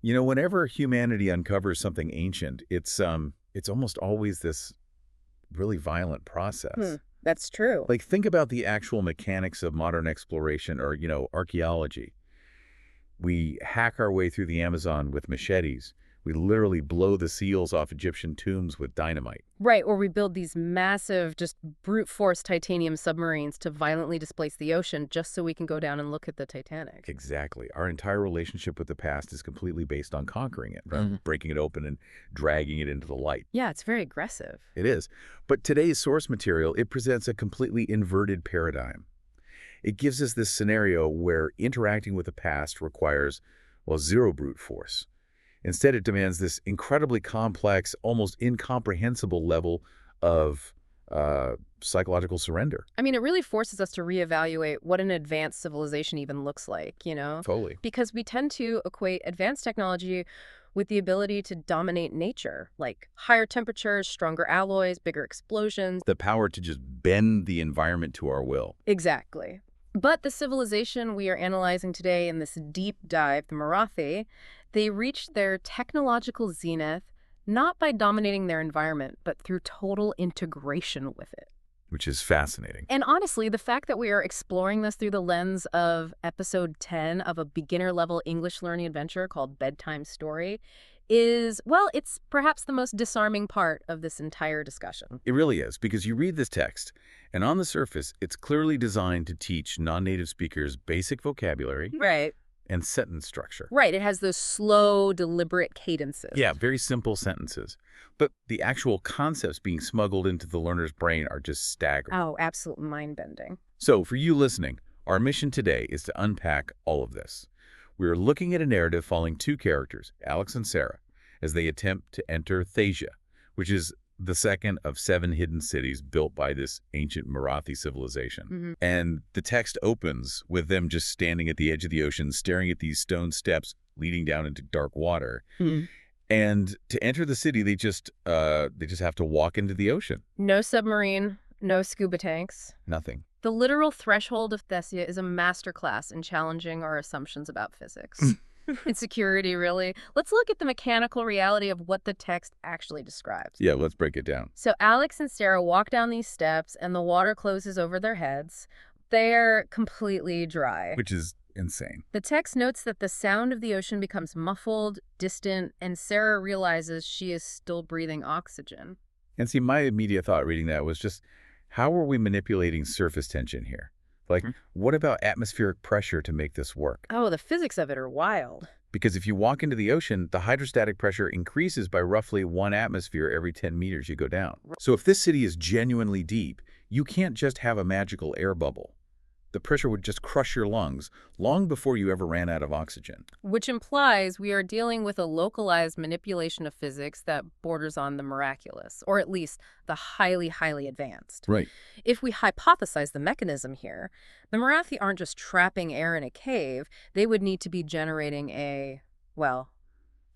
Whenever humanity uncovers something ancient, it's almost always this really violent Hmm, process. that's true. Like, think about the actual mechanics of modern exploration or, archaeology. We hack our way through the Amazon with machetes. We literally blow the seals off Egyptian tombs with dynamite. Right, or we build these massive, just brute force titanium submarines to violently displace the ocean just so we can go down and look at the Titanic. Exactly. Our entire relationship with the past is completely based on conquering it, right? Breaking it open and dragging it into the light. Yeah, it's very aggressive. It is. But today's source material, it presents a completely inverted paradigm. It gives us this scenario where interacting with the past requires, well, zero brute force. Instead, it demands this incredibly complex, almost incomprehensible level of psychological surrender. I mean, it really forces us to reevaluate what an advanced civilization even looks like. Totally. Because we tend to equate advanced technology with the ability to dominate nature, like higher temperatures, stronger alloys, bigger explosions. The power to just bend the environment to our will. Exactly. But the civilization we are analyzing today in this deep dive, the Marathi, they reached their technological zenith not by dominating their environment, but through total integration with it. Which is fascinating. And honestly, the fact that we are exploring this through the lens of episode 10 of a beginner-level English learning adventure called Bedtime Story is, well, it's perhaps the most disarming part of this entire discussion. It really is, because you read this text, and on the surface, it's clearly designed to teach non-native speakers basic vocabulary Right. and sentence structure. Right, it has those slow, deliberate cadences. Yeah, very simple sentences. But the actual concepts being smuggled into the learner's brain are just staggering. Oh, absolute mind-bending. So, for you listening, our mission today is to unpack all of this. We are looking at a narrative following two characters, Alex and Sarah, as they attempt to enter Thasia, which is the second of 7 hidden cities built by this ancient Marathi civilization. And the text opens with them just standing at the edge of the ocean, staring at these stone steps leading down into dark water. And to enter the city, they just have to walk into the ocean. No submarine, no scuba tanks. Nothing. The literal threshold of Thesia is a masterclass in challenging our assumptions about physics. Insecurity, really. Let's look at the mechanical reality of what the text actually describes. Yeah, let's break it down. So Alex and Sarah walk down these steps, and the water closes over their heads. They're completely dry. Which is insane. The text notes that the sound of the ocean becomes muffled, distant, and Sarah realizes she is still breathing oxygen. And see, my immediate thought reading that was just, how are we manipulating surface tension here? Like, what about atmospheric pressure to make this work? Oh, the physics of it are wild. Because if you walk into the ocean, the hydrostatic pressure increases by roughly 1 atmosphere every 10 meters you go down. So if this city is genuinely deep, you can't just have a magical air bubble. The pressure would just crush your lungs long before you ever ran out of oxygen. Which implies we are dealing with a localized manipulation of physics that borders on the miraculous, or at least the highly, highly advanced. Right. If we hypothesize the mechanism here, the Marathi aren't just trapping air in a cave. They would need to be generating a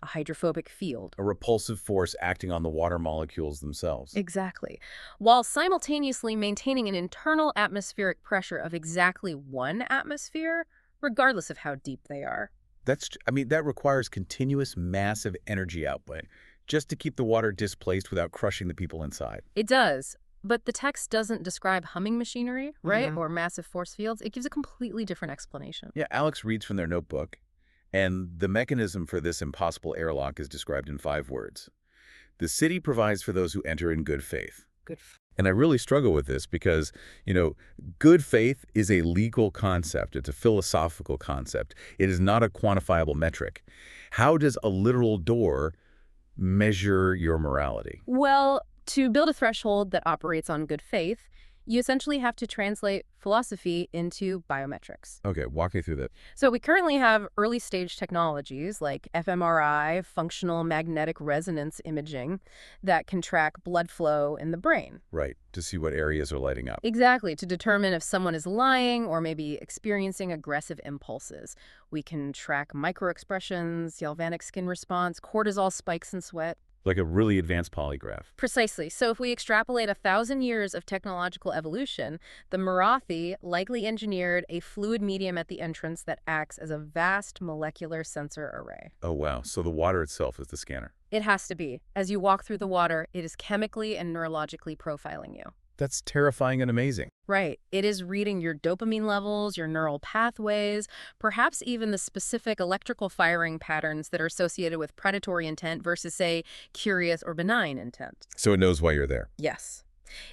hydrophobic field. A repulsive force acting on the water molecules themselves. Exactly. While simultaneously maintaining an internal atmospheric pressure of exactly 1 atmosphere, regardless of how deep they are. That requires continuous massive energy output just to keep the water displaced without crushing the people inside. It does. But the text doesn't describe humming machinery, right? Or massive force fields. It gives a completely different explanation. Yeah, Alex reads from their notebook, and the mechanism for this impossible airlock is described in 5 words. The city provides for those who enter in good faith. And I really struggle with this because, good faith is a legal concept. It's a philosophical concept. It is not a quantifiable metric. How does a literal door measure your morality? Well, to build a threshold that operates on good faith, you essentially have to translate philosophy into biometrics. Okay, walk me through that. So we currently have early stage technologies like fMRI, functional magnetic resonance imaging, that can track blood flow in the brain. Right, to see what areas are lighting up. Exactly, to determine if someone is lying or maybe experiencing aggressive impulses. We can track microexpressions, galvanic skin response, cortisol spikes in sweat. Like a really advanced polygraph. Precisely. So if we extrapolate 1,000 years of technological evolution, the Marathi likely engineered a fluid medium at the entrance that acts as a vast molecular sensor array. Oh, wow. So the water itself is the scanner. It has to be. As you walk through the water, it is chemically and neurologically profiling you. That's terrifying and amazing. Right. It is reading your dopamine levels, your neural pathways, perhaps even the specific electrical firing patterns that are associated with predatory intent versus, say, curious or benign intent. So it knows why you're there. Yes.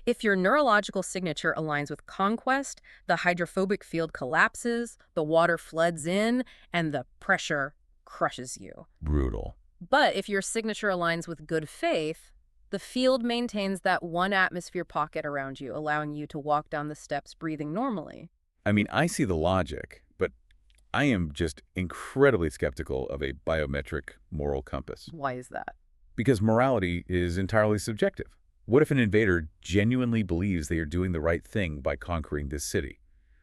If your neurological signature aligns with conquest, the hydrophobic field collapses, the water floods in, and the pressure crushes you. Brutal. But if your signature aligns with good faith, the field maintains that one atmosphere pocket around you, allowing you to walk down the steps breathing normally. I mean, I see the logic, but I am just incredibly skeptical of a biometric moral compass. Why is that? Because morality is entirely subjective. What if an invader genuinely believes they are doing the right thing by conquering this city?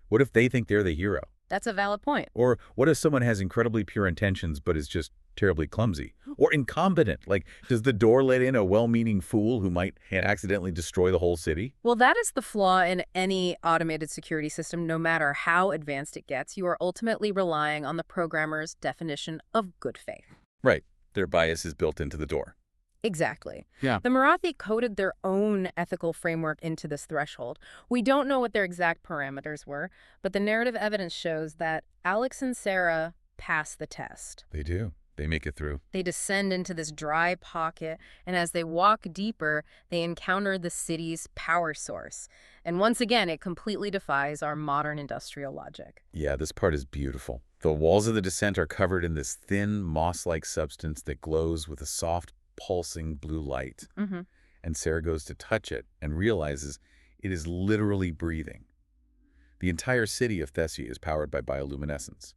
What if they think they're the hero? That's a valid point. Or what if someone has incredibly pure intentions but is just terribly clumsy? Or incompetent? Like, does the door let in a well-meaning fool who might accidentally destroy the whole city? Well, that is the flaw in any automated security system. No matter how advanced it gets, you are ultimately relying on the programmer's definition of good faith. Right. Their bias is built into the door. Exactly. Yeah. The Marathi coded their own ethical framework into this threshold. We don't know what their exact parameters were, but the narrative evidence shows that Alex and Sarah pass the test. They do. They make it through. They descend into this dry pocket, and as they walk deeper, they encounter the city's power source. And once again, it completely defies our modern industrial logic. Yeah, this part is beautiful. The walls of the descent are covered in this thin, moss-like substance that glows with a soft, pulsing blue light. Mm-hmm. And Sarah goes to touch it and realizes it is literally breathing. The entire city of Thesia is powered by bioluminescence.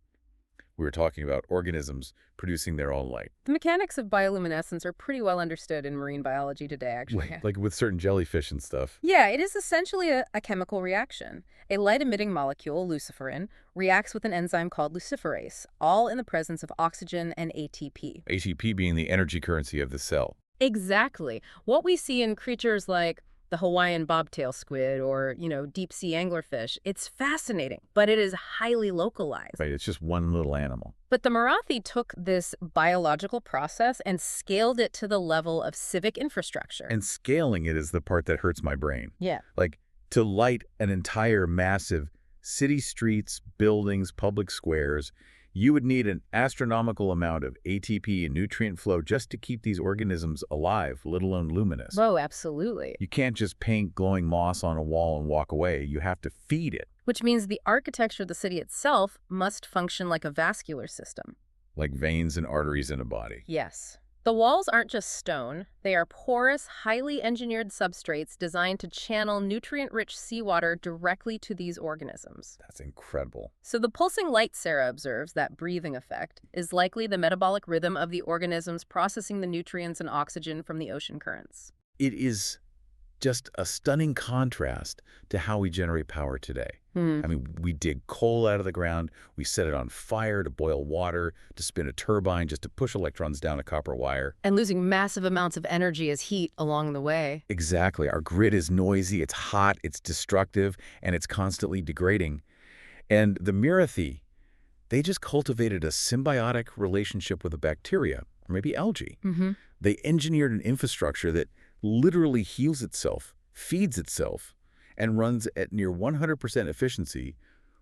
We were talking about organisms producing their own light. The mechanics of bioluminescence are pretty well understood in marine biology today, actually. Like with certain jellyfish and stuff. Yeah, it is essentially a chemical reaction. A light-emitting molecule, luciferin, reacts with an enzyme called luciferase, all in the presence of oxygen and ATP. ATP being the energy currency of the cell. Exactly. What we see in creatures like the Hawaiian bobtail squid or, deep-sea anglerfish, it's fascinating, but it is highly localized. Right, it's just one little animal. But the Marathi took this biological process and scaled it to the level of civic infrastructure. And scaling it is the part that hurts my brain. Yeah. Like, to light an entire massive city streets, buildings, public squares, you would need an astronomical amount of ATP and nutrient flow just to keep these organisms alive, let alone luminous. Oh, absolutely. You can't just paint glowing moss on a wall and walk away. You have to feed it. Which means the architecture of the city itself must function like a vascular system. Like veins and arteries in a body. Yes. The walls aren't just stone. They are porous, highly engineered substrates designed to channel nutrient-rich seawater directly to these organisms. That's incredible. So the pulsing light, Sarah observes, that breathing effect, is likely the metabolic rhythm of the organisms processing the nutrients and oxygen from the ocean currents. It is just a stunning contrast to how we generate power today. I mean, we dig coal out of the ground, we set it on fire to boil water, to spin a turbine just to push electrons down a copper wire. And losing massive amounts of energy as heat along the way. Exactly. Our grid is noisy, it's hot, it's destructive, and it's constantly degrading. And the Marathi, they just cultivated a symbiotic relationship with a bacteria, or maybe algae. They engineered an infrastructure that literally heals itself, feeds itself, and runs at near 100% efficiency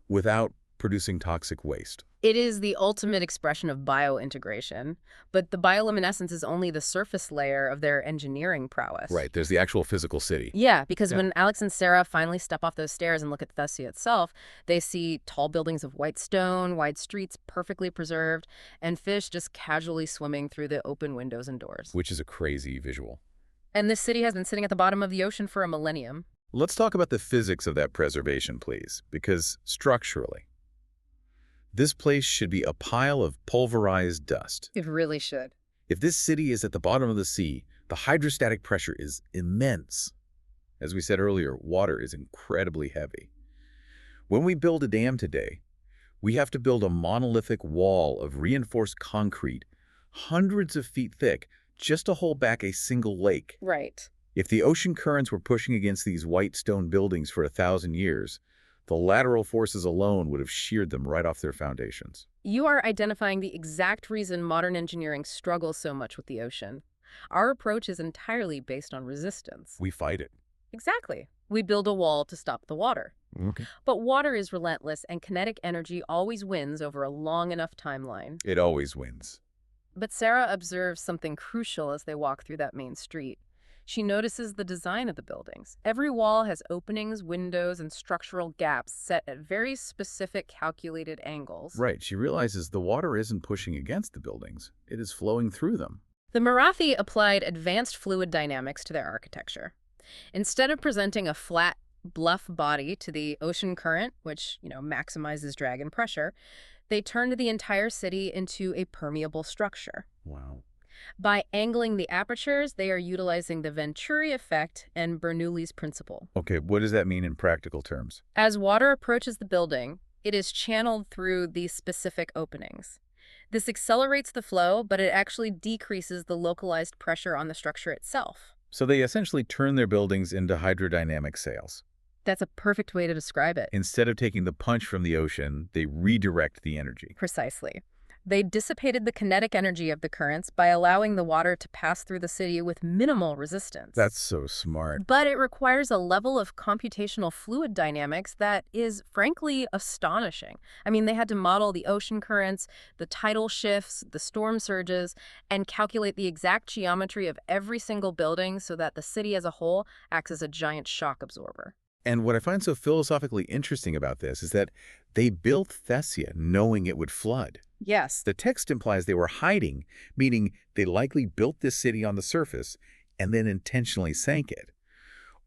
without producing toxic waste. It is the ultimate expression of biointegration, but the bioluminescence is only the surface layer of their engineering prowess. Right, there's the actual physical city. Yeah, because when Alex and Sarah finally step off those stairs and look at Thesia itself, they see tall buildings of white stone, wide streets perfectly preserved, and fish just casually swimming through the open windows and doors. Which is a crazy visual. And this city has been sitting at the bottom of the ocean for a millennium. Let's talk about the physics of that preservation, please, because structurally, this place should be a pile of pulverized dust. It really should. If this city is at the bottom of the sea, the hydrostatic pressure is immense. As we said earlier, water is incredibly heavy. When we build a dam today, we have to build a monolithic wall of reinforced concrete, hundreds of feet thick, just to hold back a single lake. Right. If the ocean currents were pushing against these white stone buildings for 1,000 years, the lateral forces alone would have sheared them right off their foundations. You are identifying the exact reason modern engineering struggles so much with the ocean. Our approach is entirely based on resistance. We fight it. Exactly. We build a wall to stop the water. Okay. But water is relentless, and kinetic energy always wins over a long enough timeline. It always wins. But Sarah observes something crucial as they walk through that main street. She notices the design of the buildings. Every wall has openings, windows, and structural gaps set at very specific calculated angles. Right. She realizes the water isn't pushing against the buildings. It is flowing through them. The Marathi applied advanced fluid dynamics to their architecture. Instead of presenting a flat, bluff body to the ocean current, which, maximizes drag and pressure, they turned the entire city into a permeable structure. Wow. By angling the apertures, they are utilizing the Venturi effect and Bernoulli's principle. Okay, what does that mean in practical terms? As water approaches the building, it is channeled through these specific openings. This accelerates the flow, but it actually decreases the localized pressure on the structure itself. So they essentially turn their buildings into hydrodynamic sails. That's a perfect way to describe it. Instead of taking the punch from the ocean, they redirect the energy. Precisely. They dissipated the kinetic energy of the currents by allowing the water to pass through the city with minimal resistance. That's so smart. But it requires a level of computational fluid dynamics that is, frankly, astonishing. I mean, they had to model the ocean currents, the tidal shifts, the storm surges, and calculate the exact geometry of every single building so that the city as a whole acts as a giant shock absorber. And what I find so philosophically interesting about this is that they built Thessia knowing it would flood. Yes. The text implies they were hiding, meaning they likely built this city on the surface and then intentionally sank it.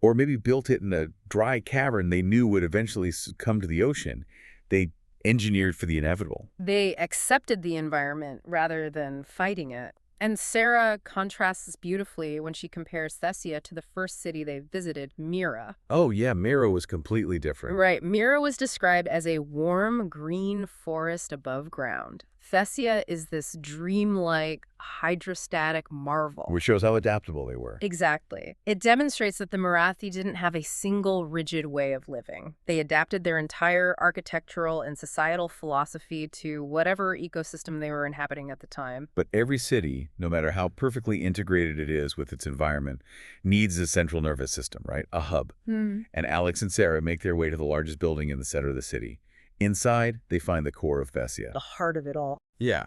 Or maybe built it in a dry cavern they knew would eventually come to the ocean. They engineered for the inevitable. They accepted the environment rather than fighting it. And Sarah contrasts this beautifully when she compares Thessia to the first city they visited, Mira. Oh yeah, Mira was completely different. Right. Mira was described as a warm green forest above ground. Thessia is this dreamlike, hydrostatic marvel. Which shows how adaptable they were. Exactly. It demonstrates that the Marathi didn't have a single rigid way of living. They adapted their entire architectural and societal philosophy to whatever ecosystem they were inhabiting at the time. But every city, no matter how perfectly integrated it is with its environment, needs a central nervous system, right? A hub. And Alex and Sarah make their way to the largest building in the center of the city. Inside, they find the core of Thessia. The heart of it all. Yeah.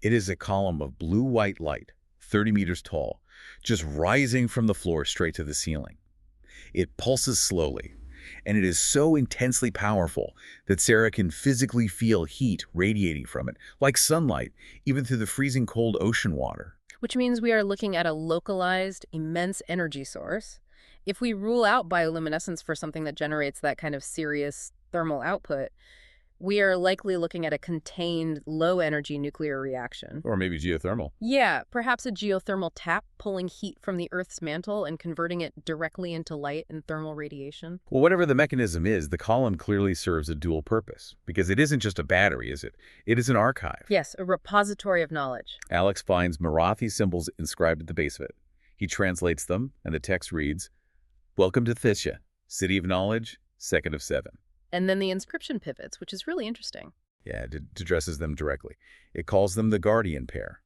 It is a column of blue-white light, 30 meters tall, just rising from the floor straight to the ceiling. It pulses slowly, and it is so intensely powerful that Sarah can physically feel heat radiating from it, like sunlight, even through the freezing cold ocean water. Which means we are looking at a localized, immense energy source. If we rule out bioluminescence for something that generates that kind of serious thermal output, we are likely looking at a contained, low-energy nuclear reaction. Or maybe geothermal. Yeah, perhaps a geothermal tap pulling heat from the Earth's mantle and converting it directly into light and thermal radiation. Well, whatever the mechanism is, the column clearly serves a dual purpose, because it isn't just a battery, is it? It is an archive. Yes, a repository of knowledge. Alex finds Marathi symbols inscribed at the base of it. He translates them, and the text reads, "Welcome to Thessia, City of Knowledge, 2nd of 7. And then the inscription pivots, which is really interesting. Yeah, it addresses them directly. It calls them the guardian pair,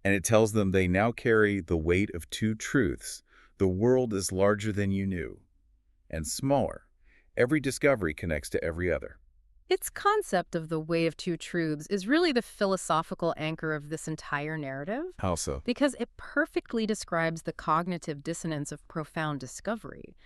and it tells them they now carry the weight of two truths. The world is larger than you knew, and smaller. Every discovery connects to every other. Its concept of the way of two truths is really the philosophical anchor of this entire narrative. How so? Because it perfectly describes the cognitive dissonance of profound discovery.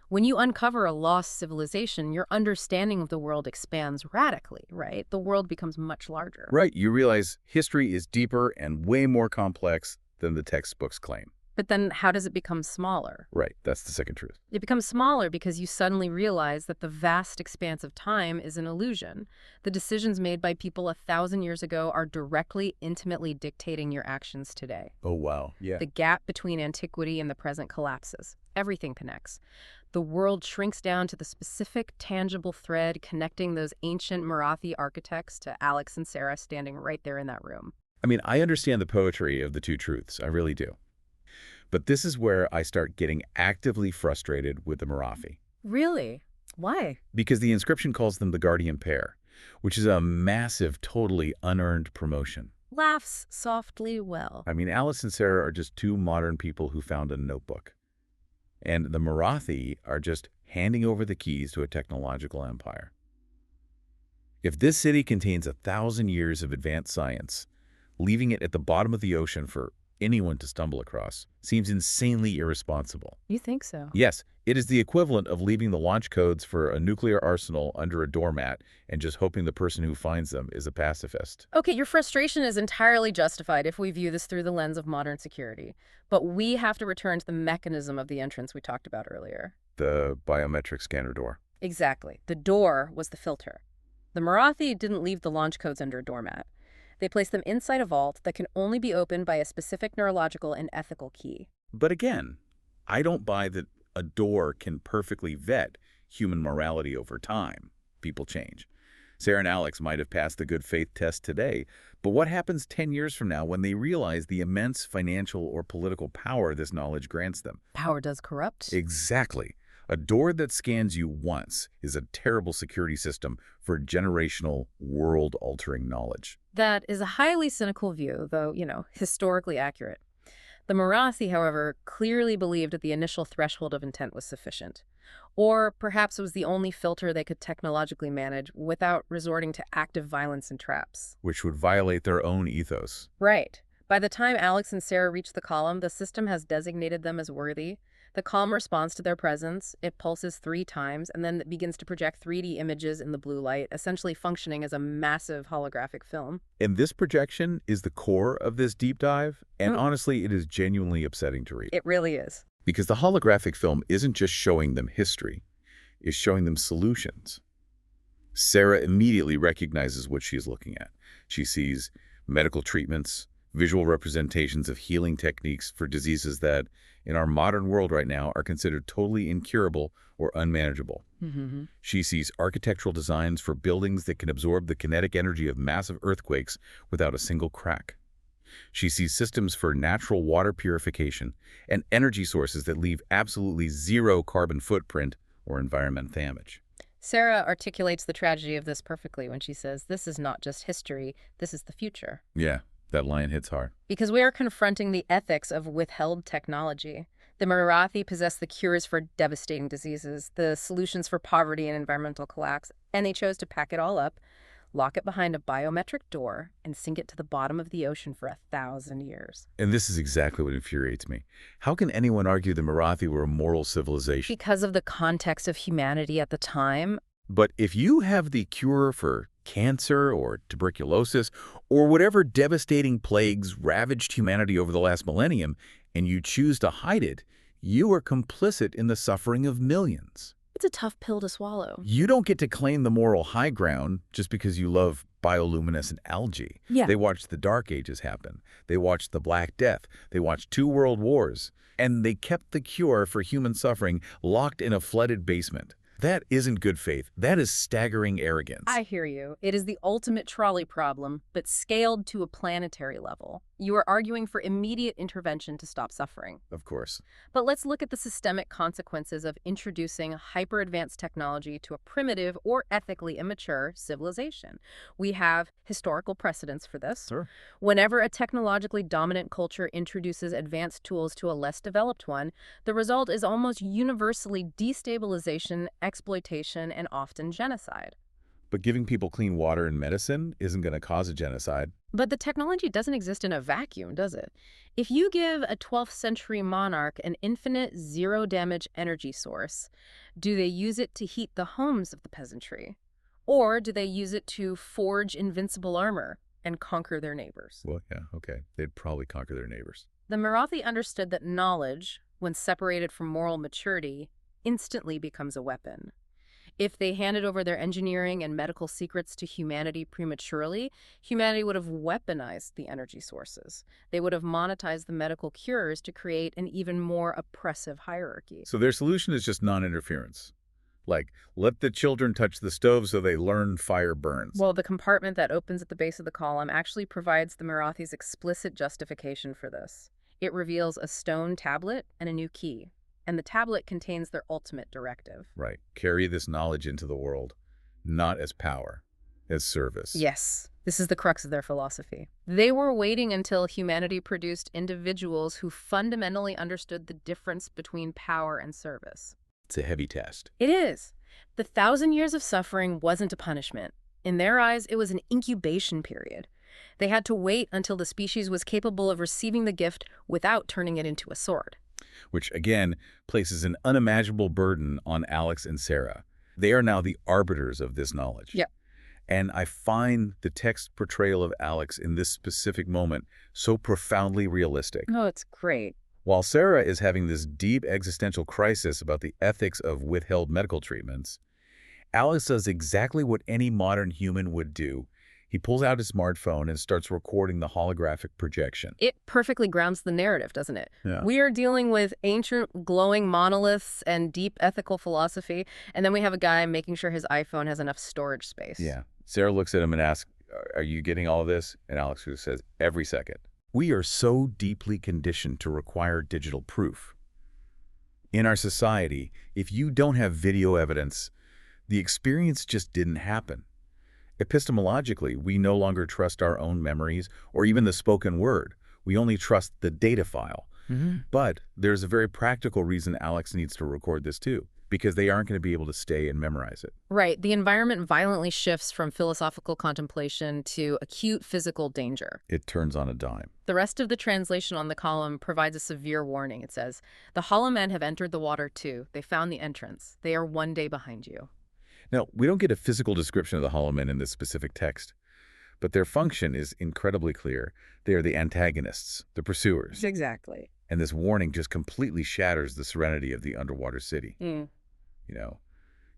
When you uncover a lost civilization, your understanding of the world expands radically, right? The world becomes much larger. Right, you realize history is deeper and way more complex than the textbooks claim. But then how does it become smaller? Right, that's the second truth. It becomes smaller because you suddenly realize that the vast expanse of time is an illusion. The decisions made by people 1,000 years ago are directly, intimately dictating your actions today. Oh, wow. Yeah. The gap between antiquity and the present collapses. Everything connects. The world shrinks down to the specific, tangible thread connecting those ancient Marathi architects to Alex and Sarah standing right there in that room. I mean, I understand the poetry of the two truths. I really do. But this is where I start getting actively frustrated with the Marathi, Really? Why? because the inscription calls them the guardian pair, which is a massive, totally unearned promotion. Laughs softly well. I mean, Alice and Sarah are just two modern people who found a notebook. And the Marathi are just handing over the keys to a technological empire. If this city contains 1,000 years of advanced science, leaving it at the bottom of the ocean for anyone to stumble across seems insanely irresponsible. You think so? Yes, it is the equivalent of leaving the launch codes for a nuclear arsenal under a doormat and just hoping the person who finds them is a pacifist. Okay, your frustration is entirely justified if we view this through the lens of modern security. But we have to return to the mechanism of the entrance we talked about earlier. The biometric scanner door. Exactly. The door was the filter. The Marathi didn't leave the launch codes under a doormat. They placed them inside a vault that can only be opened by a specific neurological and ethical key. But again, I don't buy that a door can perfectly vet human morality over time. People change. Sarah and Alex might have passed the good faith test today, but what happens 10 years from now when they realize the immense financial or political power this knowledge grants them? Power does corrupt. Exactly. A door that scans you once is a terrible security system for generational, world-altering knowledge. That is a highly cynical view, though, historically accurate. The Marathi, however, clearly believed that the initial threshold of intent was sufficient. Or perhaps it was the only filter they could technologically manage without resorting to active violence and traps. Which would violate their own ethos. Right. By the time Alex and Sarah reach the column, the system has designated them as worthy. The column responds to their presence. It pulses 3 times, and then it begins to project 3D images in the blue light, essentially functioning as a massive holographic film. And this projection is the core of this deep dive, and honestly, it is genuinely upsetting to read. It really is. Because the holographic film isn't just showing them history, it's showing them solutions. Sarah immediately recognizes what she is looking at. She sees medical treatments, visual representations of healing techniques for diseases that, in our modern world right now, are considered totally incurable or unmanageable. She sees architectural designs for buildings that can absorb the kinetic energy of massive earthquakes without a single crack. She sees systems for natural water purification and energy sources that leave absolutely zero carbon footprint or environmental damage. Sarah articulates the tragedy of this perfectly when she says, "This is not just history, this is the future." Yeah, that line hits hard. Because we are confronting the ethics of withheld technology. The Marathi possess the cures for devastating diseases, the solutions for poverty and environmental collapse, and they chose to pack it all up, lock it behind a biometric door, and sink it to the bottom of the ocean for 1,000 years. And this is exactly what infuriates me. How can anyone argue the Marathi were a moral civilization? Because of the context of humanity at the time. But if you have the cure for cancer or tuberculosis or whatever devastating plagues ravaged humanity over the last millennium, and you choose to hide it, you are complicit in the suffering of millions. It's a tough pill to swallow. You don't get to claim the moral high ground just because you love bioluminescent algae. Yeah. They watched the Dark Ages happen. They watched the Black Death. They watched 2 world wars. And they kept the cure for human suffering locked in a flooded basement. That isn't good faith. That is staggering arrogance. I hear you. It is the ultimate trolley problem, but scaled to a planetary level. You are arguing for immediate intervention to stop suffering. Of course. But let's look at the systemic consequences of introducing hyper-advanced technology to a primitive or ethically immature civilization. We have historical precedents for this. Sure. Whenever a technologically dominant culture introduces advanced tools to a less developed one, the result is almost universally destabilization, exploitation, and often genocide. But giving people clean water and medicine isn't going to cause a genocide. But the technology doesn't exist in a vacuum, does it? If you give a 12th century monarch an infinite zero-damage energy source, do they use it to heat the homes of the peasantry? Or do they use it to forge invincible armor and conquer their neighbors? Well, yeah, okay. They'd probably conquer their neighbors. The Marathi understood that knowledge, when separated from moral maturity, instantly becomes a weapon. If they handed over their engineering and medical secrets to humanity prematurely, humanity would have weaponized the energy sources. They would have monetized the medical cures to create an even more oppressive hierarchy. So their solution is just non-interference. Like, let the children touch the stove so they learn fire burns. Well, the compartment that opens at the base of the column actually provides the Marathi's explicit justification for this. It reveals a stone tablet and a new key, and the tablet contains their ultimate directive. Right. Carry this knowledge into the world, not as power, as service. Yes, this is the crux of their philosophy. They were waiting until humanity produced individuals who fundamentally understood the difference between power and service. It's a heavy test. It is. The 1,000 years of suffering wasn't a punishment. In their eyes, it was an incubation period. They had to wait until the species was capable of receiving the gift without turning it into a sword. Which, again, places an unimaginable burden on Alex and Sarah. They are now the arbiters of this knowledge. Yep. And I find the text portrayal of Alex in this specific moment so profoundly realistic. Oh, it's great. While Sarah is having this deep existential crisis about the ethics of withheld medical treatments, Alex does exactly what any modern human would do. He pulls out his smartphone and starts recording the holographic projection. It perfectly grounds the narrative, doesn't it? Yeah. We are dealing with ancient glowing monoliths and deep ethical philosophy, and then we have a guy making sure his iPhone has enough storage space. Yeah. Sarah looks at him and asks, "Are you getting all of this?" And Alex just says, "Every second." We are so deeply conditioned to require digital proof. In our society, if you don't have video evidence, the experience just didn't happen. Epistemologically, we no longer trust our own memories or even the spoken word. We only trust the data file. But there's a very practical reason Alex needs to record this too, because they aren't going to be able to stay and memorize it. Right. The environment violently shifts from philosophical contemplation to acute physical danger. It turns on a dime. The rest of the translation on the column provides a severe warning. It says, "The hollow men have entered the water too. They found the entrance. They are one day behind you." Now, we don't get a physical description of the Hollow Men in this specific text, but their function is incredibly clear. They are the antagonists, the pursuers. Exactly. And this warning just completely shatters the serenity of the underwater city. Mm. You know,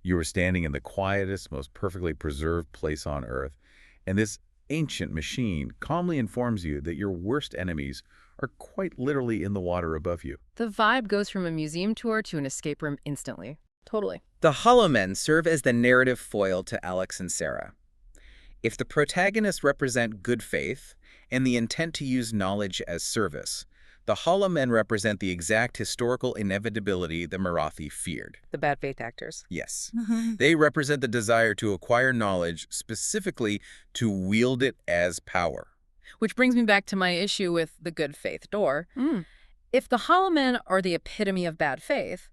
you are standing in the quietest, most perfectly preserved place on Earth, and this ancient machine calmly informs you that your worst enemies are quite literally in the water above you. The vibe goes from a museum tour to an escape room instantly. Totally. The Hollow Men serve as the narrative foil to Alex and Sarah. If the protagonists represent good faith and the intent to use knowledge as service, the Hollow Men represent the exact historical inevitability the Marathi feared. The bad faith actors. Yes. They represent the desire to acquire knowledge, specifically to wield it as power. Which brings me back to my issue with the good faith door. If the hollow men are the epitome of bad faith,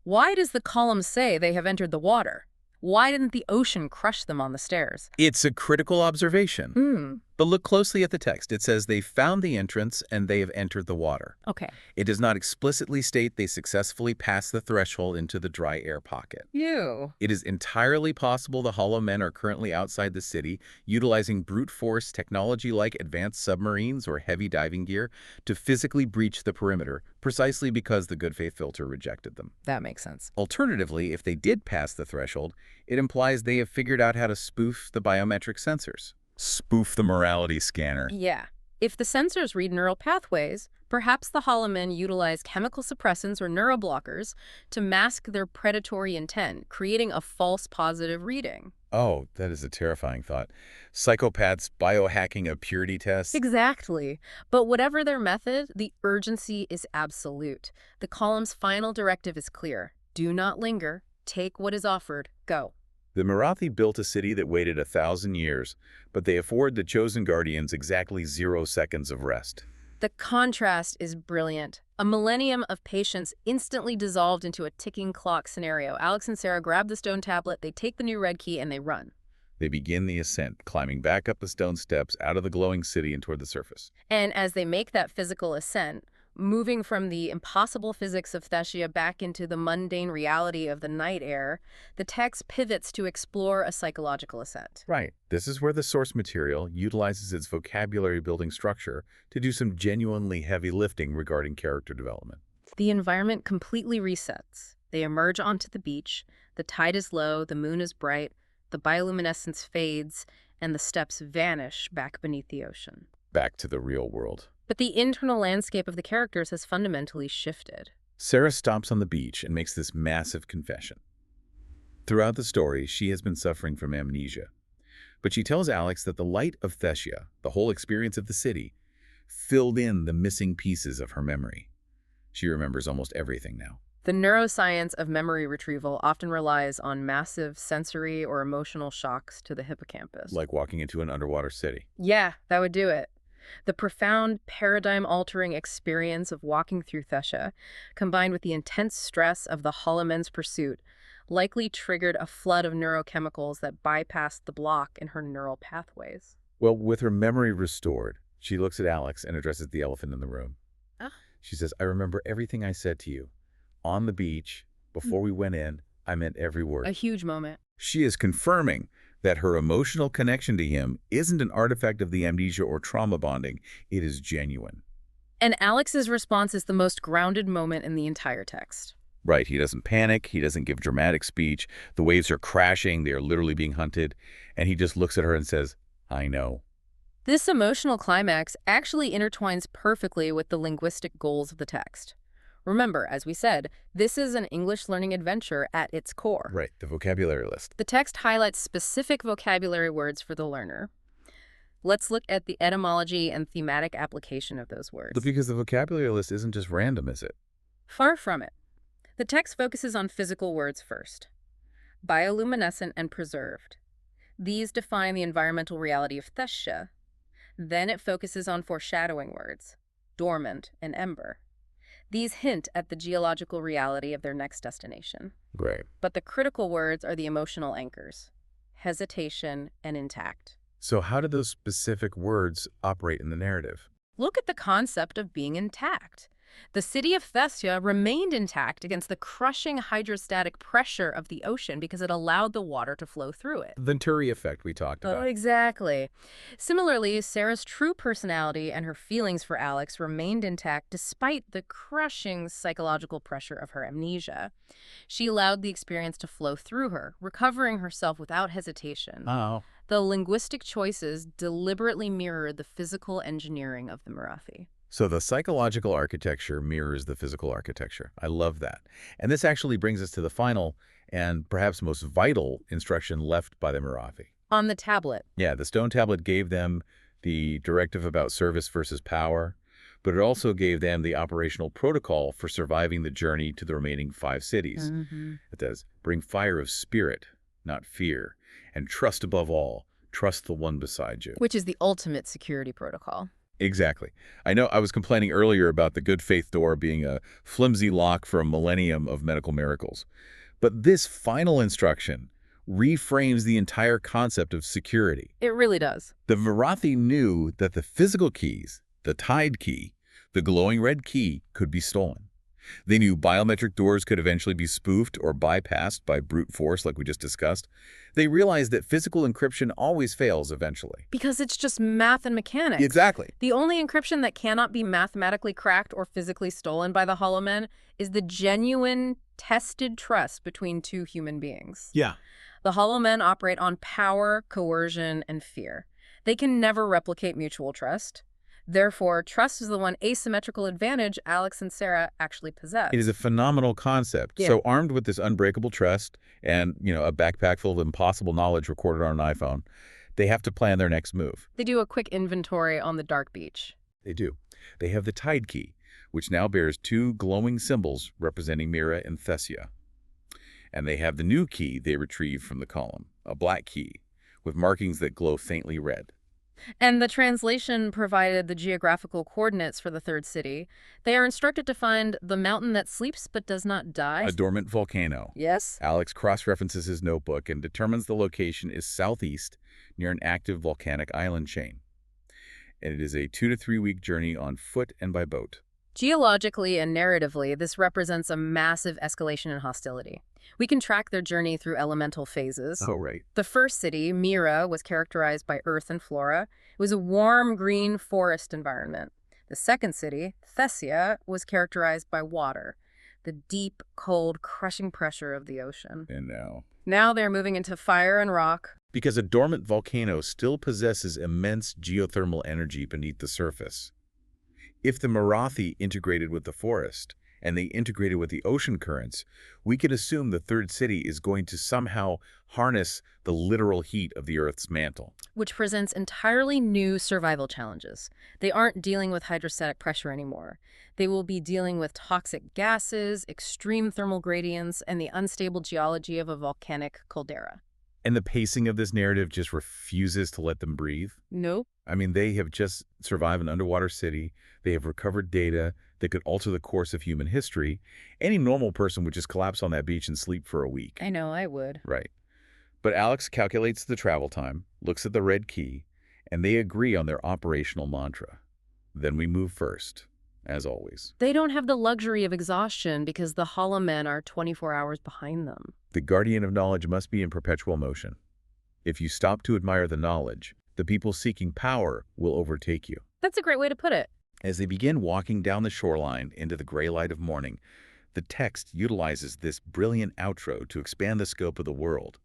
why does the column say they have entered the water? Why didn't the ocean crush them on the stairs? It's a critical observation. But look closely at the text. It says they found the entrance and they have entered the water. Okay. It does not explicitly state they successfully passed the threshold into the dry air pocket. It is entirely possible the Hollow Men are currently outside the city, utilizing brute force technology like advanced submarines or heavy diving gear to physically breach the perimeter, precisely because the good faith filter rejected them. That makes sense. Alternatively, if they did pass the threshold, it implies they have figured out how to spoof the biometric sensors. Spoof the morality scanner. Yeah. If the sensors read neural pathways, perhaps the hollow men utilize chemical suppressants or neuroblockers to mask their predatory intent, creating a false positive reading. Oh, that is a terrifying thought. Psychopaths biohacking a purity test. Exactly. But whatever their method, the urgency is absolute. The column's final directive is clear. Do not linger. Take what is offered. Go. The Marathi built a city that waited 1,000 years, but they afford the chosen guardians exactly 0 seconds of rest. The contrast is brilliant. A millennium of patience instantly dissolved into a ticking clock scenario. Alex and Sarah grab the stone tablet, they take the new red key, and they run. They begin the ascent, climbing back up the stone steps out of the glowing city and toward the surface. And as they make that physical ascent, moving from the impossible physics of Thessia back into the mundane reality of the night air, the text pivots to explore a psychological ascent. Right. This is where the source material utilizes its vocabulary-building structure to do some genuinely heavy lifting regarding character development. The environment completely resets. They emerge onto the beach, the tide is low, the moon is bright, the bioluminescence fades, and the steps vanish back beneath the ocean. Back to the real world. But the internal landscape of the characters has fundamentally shifted. Sarah stops on the beach and makes this massive confession. Throughout the story, she has been suffering from amnesia. But she tells Alex that the light of Thessia, the whole experience of the city, filled in the missing pieces of her memory. She remembers almost everything now. The neuroscience of memory retrieval often relies on massive sensory or emotional shocks to the hippocampus. Like walking into an underwater city. Yeah, that would do it. The profound, paradigm-altering experience of walking through Thessia, combined with the intense stress of the Holomen's pursuit, likely triggered a flood of neurochemicals that bypassed the block in her neural pathways. Well, with her memory restored, she looks at Alex and addresses the elephant in the room. Ah. She says, I remember everything I said to you. On the beach, before we went in, I meant every word. A huge moment. She is confirming that her emotional connection to him isn't an artifact of the amnesia or trauma bonding. It is genuine. And Alex's response is the most grounded moment in the entire text. Right. He doesn't panic. He doesn't give dramatic speech. The waves are crashing. They are literally being hunted. And he just looks at her and says, I know. This emotional climax actually intertwines perfectly with the linguistic goals of the text. Remember, as we said, this is an English learning adventure at its core. Right, the vocabulary list. The text highlights specific vocabulary words for the learner. Let's look at the etymology and thematic application of those words. Because the vocabulary list isn't just random, is it? Far from it. The text focuses on physical words first. Bioluminescent and preserved. These define the environmental reality of Thessia. Then it focuses on foreshadowing words, dormant and ember. These hint at the geological reality of their next destination. Right. But the critical words are the emotional anchors, hesitation and intact. So how do those specific words operate in the narrative? Look at the concept of being intact. The city of Thessia remained intact against the crushing hydrostatic pressure of the ocean because it allowed the water to flow through it. The Venturi effect we talked about. Oh, exactly. Similarly, Sarah's true personality and her feelings for Alex remained intact despite the crushing psychological pressure of her amnesia. She allowed the experience to flow through her, recovering herself without hesitation. Oh. The linguistic choices deliberately mirrored the physical engineering of the Marathi. So the psychological architecture mirrors the physical architecture. I love that. And this actually brings us to the final and perhaps most vital instruction left by the Marathi. On the tablet. Yeah, the stone tablet gave them the directive about service versus power, but it also gave them the operational protocol for surviving the journey to the remaining 5 cities. It says, bring fire of spirit, not fear, and trust above all, trust the one beside you. Which is the ultimate security protocol. Exactly. I know I was complaining earlier about the good faith door being a flimsy lock for a millennium of medical miracles. But this final instruction reframes the entire concept of security. It really does. The Marathi knew that the physical keys, the Tide key, the glowing red key, could be stolen. They knew biometric doors could eventually be spoofed or bypassed by brute force like we just discussed. They realized that physical encryption always fails eventually. Because it's just math and mechanics. Exactly. The only encryption that cannot be mathematically cracked or physically stolen by the Holomen is the genuine, tested trust between two human beings. Yeah. The Holomen operate on power, coercion, and fear. They can never replicate mutual trust. Therefore, trust is the one asymmetrical advantage Alex and Sarah actually possess. It is a phenomenal concept. Yeah. So armed with this unbreakable trust and, a backpack full of impossible knowledge recorded on an iPhone, they have to plan their next move. They do a quick inventory on the dark beach. They do. They have the Tide key, which now bears 2 glowing symbols representing Mira and Thessia. And they have the new key they retrieved from the column, a black key, with markings that glow faintly red. And the translation provided the geographical coordinates for the third city. They are instructed to find the mountain that sleeps but does not die. A dormant volcano. Yes. Alex cross-references his notebook and determines the location is southeast near an active volcanic island chain. And it is a 2 to 3 week journey on foot and by boat. Geologically and narratively, this represents a massive escalation in hostility. We can track their journey through elemental phases. Oh, right. The first city, Mira, was characterized by earth and flora. It was a warm, green forest environment. The second city, Thessia, was characterized by water, the deep, cold, crushing pressure of the ocean. And now? Now they're moving into fire and rock. Because a dormant volcano still possesses immense geothermal energy beneath the surface. If the Marathi integrated with the forest and they integrated with the ocean currents, we can assume the third city is going to somehow harness the literal heat of the Earth's mantle. Which presents entirely new survival challenges. They aren't dealing with hydrostatic pressure anymore. They will be dealing with toxic gases, extreme thermal gradients, and the unstable geology of a volcanic caldera. And the pacing of this narrative just refuses to let them breathe. Nope. I mean, they have just survived an underwater city. They have recovered data that could alter the course of human history. Any normal person would just collapse on that beach and sleep for a week. I know, I would. Right. But Alex calculates the travel time, looks at the red key, and they agree on their operational mantra. Then we move first, as always. They don't have the luxury of exhaustion because the Hollow Men are 24 hours behind them. The guardian of knowledge must be in perpetual motion. If you stop to admire the knowledge, the people seeking power will overtake you. That's a great way to put it. As they begin walking down the shoreline into the gray light of morning, the text utilizes this brilliant outro to expand the scope of the world.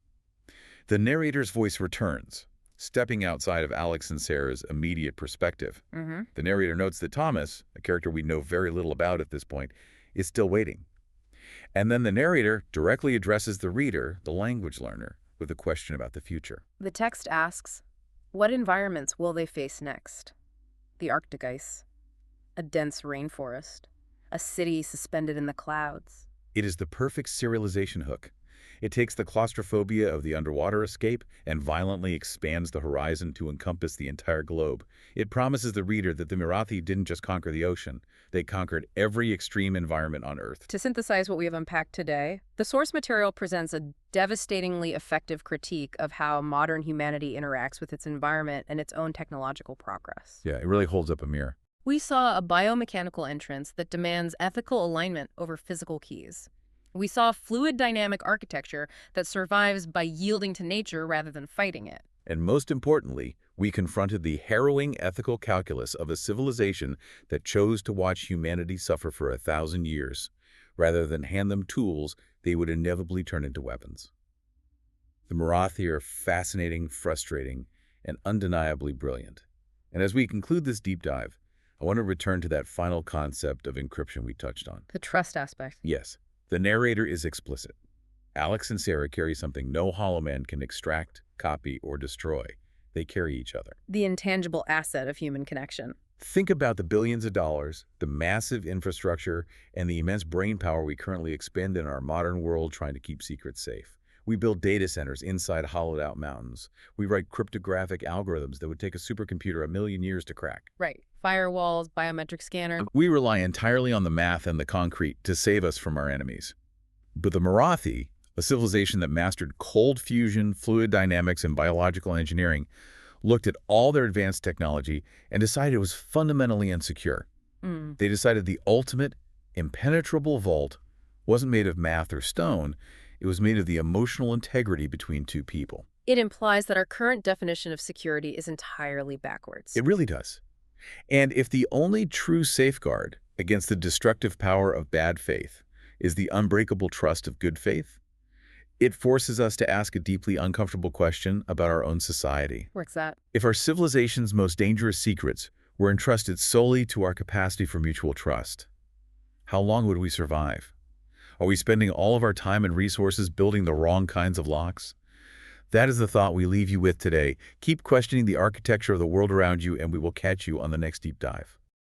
The narrator's voice returns, stepping outside of Alex and Sarah's immediate perspective. The narrator notes that Thomas, a character we know very little about at this point, is still waiting. And then the narrator directly addresses the reader, the language learner, with a question about the future. The text asks, what environments will they face next? The Arctic ice, a dense rainforest, a city suspended in the clouds. It is the perfect serialization hook. It takes the claustrophobia of the underwater escape and violently expands the horizon to encompass the entire globe. It promises the reader that the Marathi didn't just conquer the ocean. They conquered every extreme environment on Earth. To synthesize what we have unpacked today, the source material presents a devastatingly effective critique of how modern humanity interacts with its environment and its own technological progress. Yeah, it really holds up a mirror. We saw a biomechanical entrance that demands ethical alignment over physical keys. We saw fluid dynamic architecture that survives by yielding to nature rather than fighting it. And most importantly, we confronted the harrowing ethical calculus of a civilization that chose to watch humanity suffer for 1,000 years, rather than hand them tools they would inevitably turn into weapons. The Marathi are fascinating, frustrating, and undeniably brilliant. And as we conclude this deep dive, I want to return to that final concept of encryption we touched on. The trust aspect. Yes. The narrator is explicit. Alex and Sarah carry something no hollow man can extract, copy, or destroy. They carry each other. The intangible asset of human connection. Think about the billions of dollars, the massive infrastructure, and the immense brain power we currently expend in our modern world trying to keep secrets safe. We build data centers inside hollowed-out mountains. We write cryptographic algorithms that would take a supercomputer 1,000,000 years to crack. Right. Firewalls, biometric scanners. We rely entirely on the math and the concrete to save us from our enemies. But the Marathi, a civilization that mastered cold fusion, fluid dynamics, and biological engineering, looked at all their advanced technology and decided it was fundamentally insecure. They decided the ultimate, impenetrable vault wasn't made of math or stone. It was made of the emotional integrity between two people. It implies that our current definition of security is entirely backwards. It really does. And if the only true safeguard against the destructive power of bad faith is the unbreakable trust of good faith, it forces us to ask a deeply uncomfortable question about our own society. What's that? If our civilization's most dangerous secrets were entrusted solely to our capacity for mutual trust, how long would we survive? Are we spending all of our time and resources building the wrong kinds of locks? That is the thought we leave you with today. Keep questioning the architecture of the world around you, and we will catch you on the next deep dive.